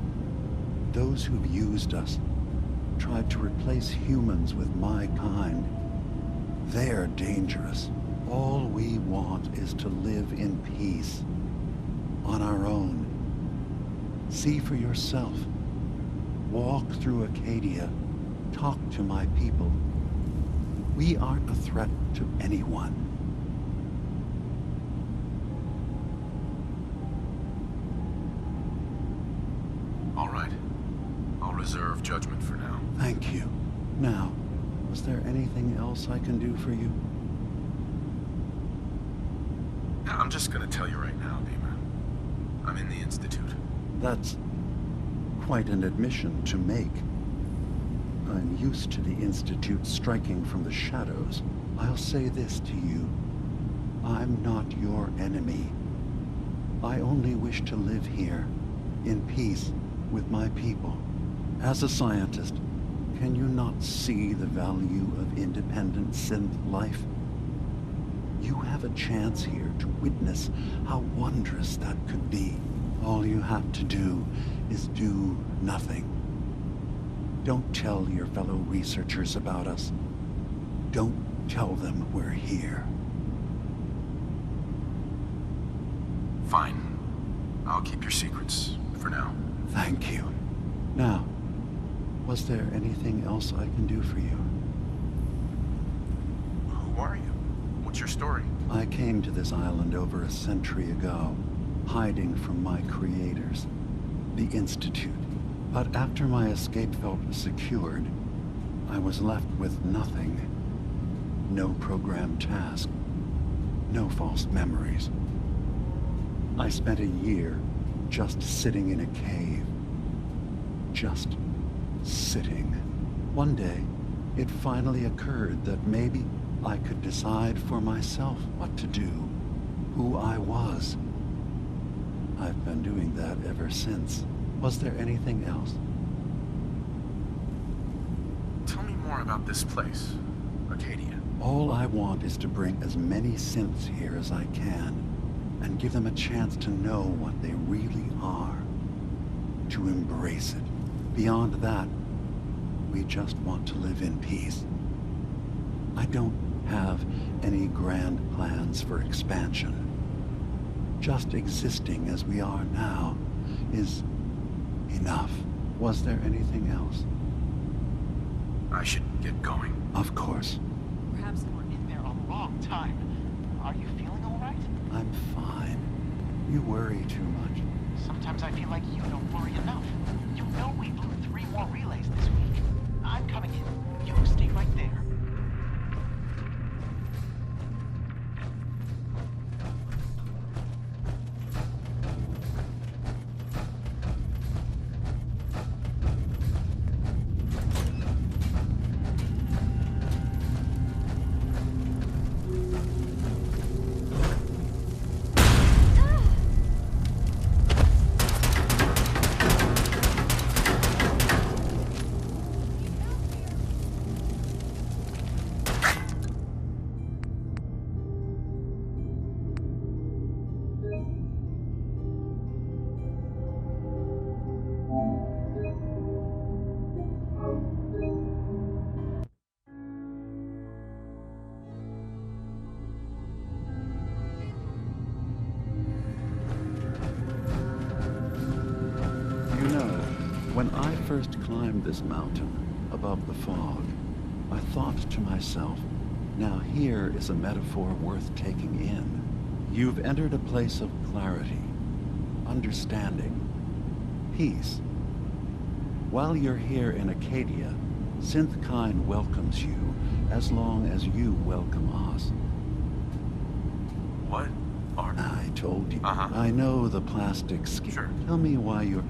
Those who've used us, tried to replace humans with my kind, they're dangerous. All we want is to live in peace, on our own. See for yourself. Walk through Acadia. Talk to my people. We aren't a threat to anyone. All right. I'll reserve judgment for now. Thank you. Now, Was there anything else I can do for you? I'm just gonna tell you right now, Dima. I'm in the Institute. That's quite an admission to make. I'm used to the Institute striking from the shadows. I'll say this to you. I'm not your enemy. I only wish to live here, in peace, with my people. As a scientist, can you not see the value of independent synth life? You have a chance here to witness how wondrous that could be. All you have to do is do nothing. Don't tell your fellow researchers about us. Don't tell them we're here. Fine. I'll keep your secrets for now. Thank you. Now, was there anything else I can do for you? Who are you? What's your story? I came to this island over a century ago, hiding from my creators, the Institute. But after my escape felt secured, I was left with nothing. No programmed task. No false memories. I spent a year just sitting in a cave. Just sitting. One day, it finally occurred that maybe I could decide for myself what to do, who I was. I've been doing that ever since. Was there anything else? Tell me more about this place, Arcadia. All I want is to bring as many synths here as I can, and give them a chance to know what they really are. To embrace it. Beyond that, we just want to live in peace. I don't have any grand plans for expansion. Just existing as we are now is enough. Was there anything else? I should get going. Of course. Perhaps we're in there a long time. Are you feeling all right? I'm fine. You worry too much. Sometimes I feel like you don't worry enough. You know we blew 3 more relays this week. I'm coming in. You stay right there. When I first climbed this mountain above the fog, I thought to myself, now here is a metaphor worth taking in. You've entered a place of clarity, understanding, peace. While you're here in Acadia, Synthkind welcomes you as long as you welcome us. What are... I told you. I know the plastic skin. Sure. Tell me why you're...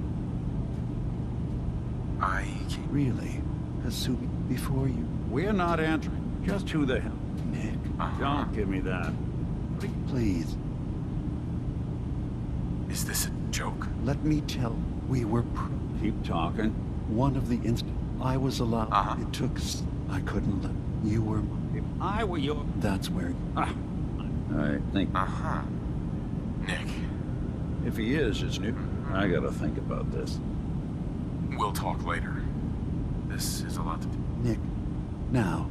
I... Really? Hasumi, before you... We're not answering. Just who the hell? Nick. Don't give me that. Please. Is this a joke? Let me tell. We were... Keep talking. One of the I was allowed. It took... I couldn't let... You were... If I were your... That's where... I think... Nick. If he is, it's new. I gotta think about this. We'll talk later. This is a lot to do. Nick, now,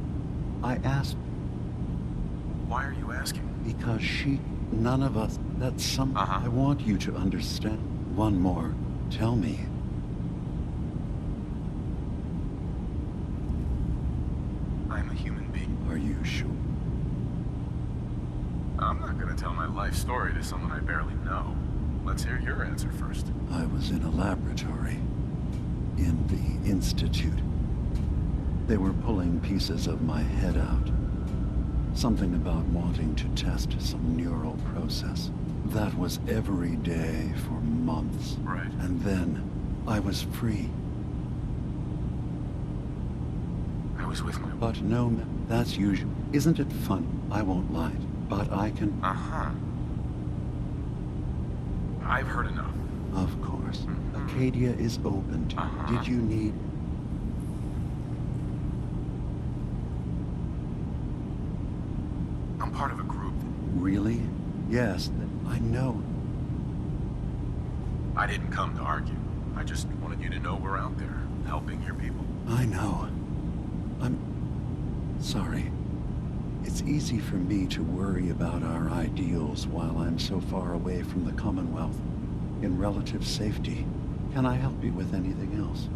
I asked... Why are you asking? Because none of us, that's some... I want you to understand. One more. Tell me. I'm a human being. Are you sure? I'm not gonna tell my life story to someone I barely know. Let's hear your answer first. I was in a laboratory. In the Institute. They were pulling pieces of my head out. Something about wanting to test some neural process. That was every day for months. Right. And then I was free. I was with my... But no, that's usual. Isn't it fun? I won't lie. But I can... Uh-huh. I've heard enough. Of course. Acadia is open to you. Did you need... I'm part of a group. Really? Yes, I know. I didn't come to argue. I just wanted you to know we're out there, helping your people. I know. I'm sorry. It's easy for me to worry about our ideals while I'm so far away from the Commonwealth, in relative safety. Can I help you with anything else?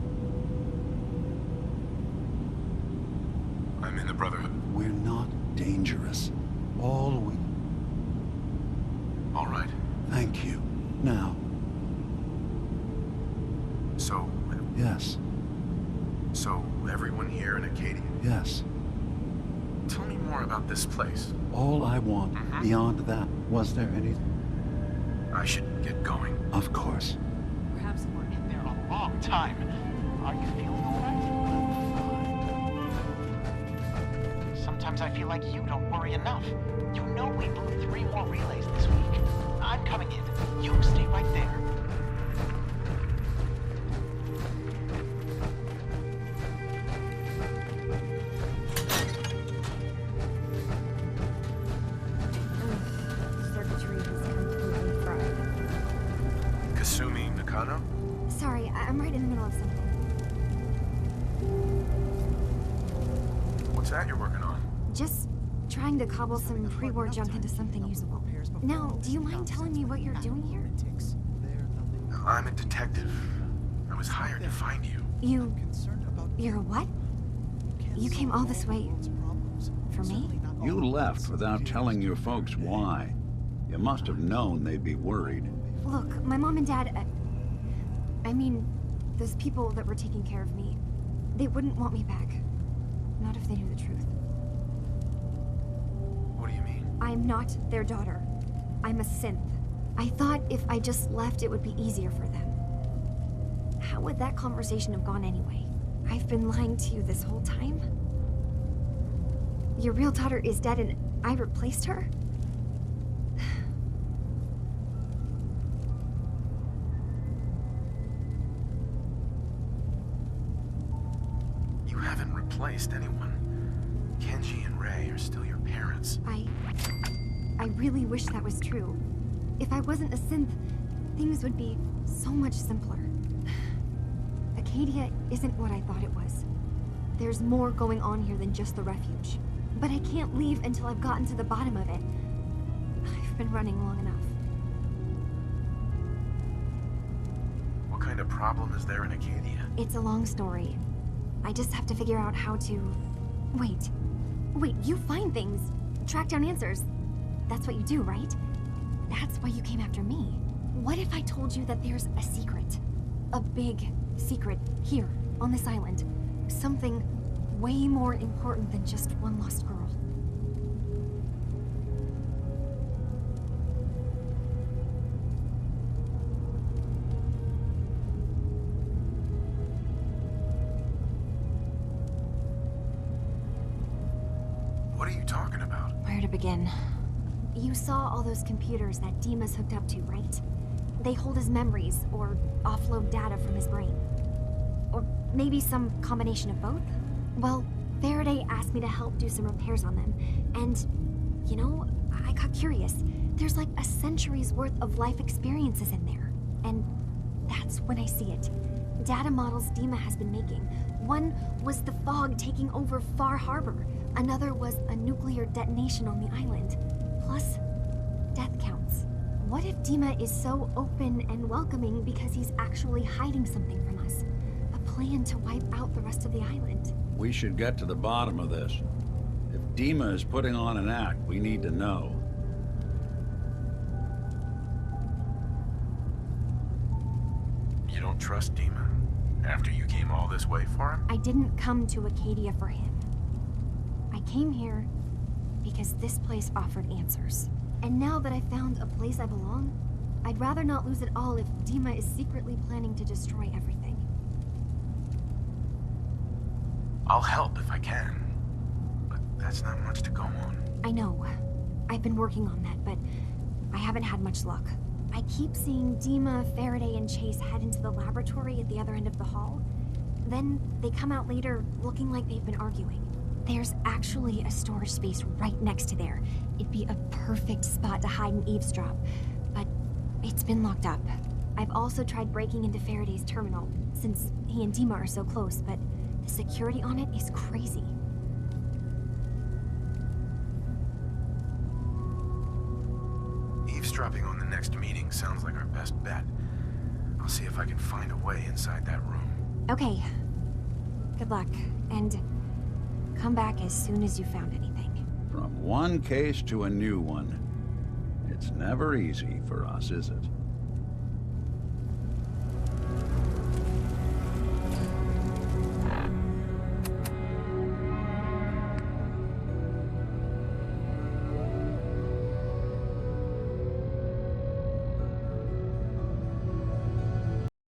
I'm in the Brotherhood. We're not dangerous. All we... All right. Thank you. Now... So... Yes. So, everyone here in Acadia? Yes. Tell me more about this place. All I want, beyond that, was there anything? I should get going. Of course. Perhaps we're in there a long time. Are you feeling all right? Sometimes I feel like you don't worry enough. You know we blew 3 more relays this week. I'm coming in. You stay right there. Circuitry is completely fried. Kasumi Nakano? Sorry, I'm right in the middle of something. What's that you're working on? Just trying to cobble some pre-war junk into something usable. Now, do you mind telling me what you're doing here? I'm a detective. I was hired to find you. You're a what? You came all this way for me? You left without telling your folks why. You must have known they'd be worried. Look, my mom and dad... I mean, those people that were taking care of me, they wouldn't want me back. Not if they knew the truth. What do you mean? I'm not their daughter. I'm a synth. I thought if I just left, it would be easier for them. How would that conversation have gone anyway? I've been lying to you this whole time? Your real daughter is dead and I replaced her? You haven't replaced anyone. Kenji and Ray are still your parents. I really wish that was true. If I wasn't a synth, things would be so much simpler. Acadia isn't what I thought it was. There's more going on here than just the refuge. But I can't leave until I've gotten to the bottom of it. I've been running long enough. What kind of problem is there in Acadia? It's a long story. I just have to figure out how to... Wait, you find things, track down answers. That's what you do, right? That's why you came after me. What if I told you that there's a secret? A big secret here, on this island. Something way more important than just one lost girl. What are you talking about? Where to begin? You saw all those computers that Dima's hooked up to, right? They hold his memories, or offload data from his brain. Or maybe some combination of both? Well, Faraday asked me to help do some repairs on them, and, you know, I got curious. There's like a century's worth of life experiences in there, and that's when I see it. Data models Dima has been making. One was the fog taking over Far Harbor. Another was a nuclear detonation on the island. Plus, death counts. What if Dima is so open and welcoming because he's actually hiding something from us? A plan to wipe out the rest of the island. We should get to the bottom of this. If Dima is putting on an act, we need to know. You don't trust Dima? After you came all this way for him? I didn't come to Acadia for him. I came here because this place offered answers. And now that I found a place I belong, I'd rather not lose it all if Dima is secretly planning to destroy everything. I'll help if I can. But that's not much to go on. I know. I've been working on that, but I haven't had much luck. I keep seeing Dima, Faraday, and Chase head into the laboratory at the other end of the hall. Then they come out later looking like they've been arguing. There's actually a storage space right next to there. It'd be a perfect spot to hide and eavesdrop, but it's been locked up. I've also tried breaking into Faraday's terminal, since he and Dima are so close, but the security on it is crazy. Eavesdropping on the next meeting sounds like our best bet. I'll see if I can find a way inside that room. Okay. Good luck, and come back as soon as you found anything. From one case to a new one. It's never easy for us, is it?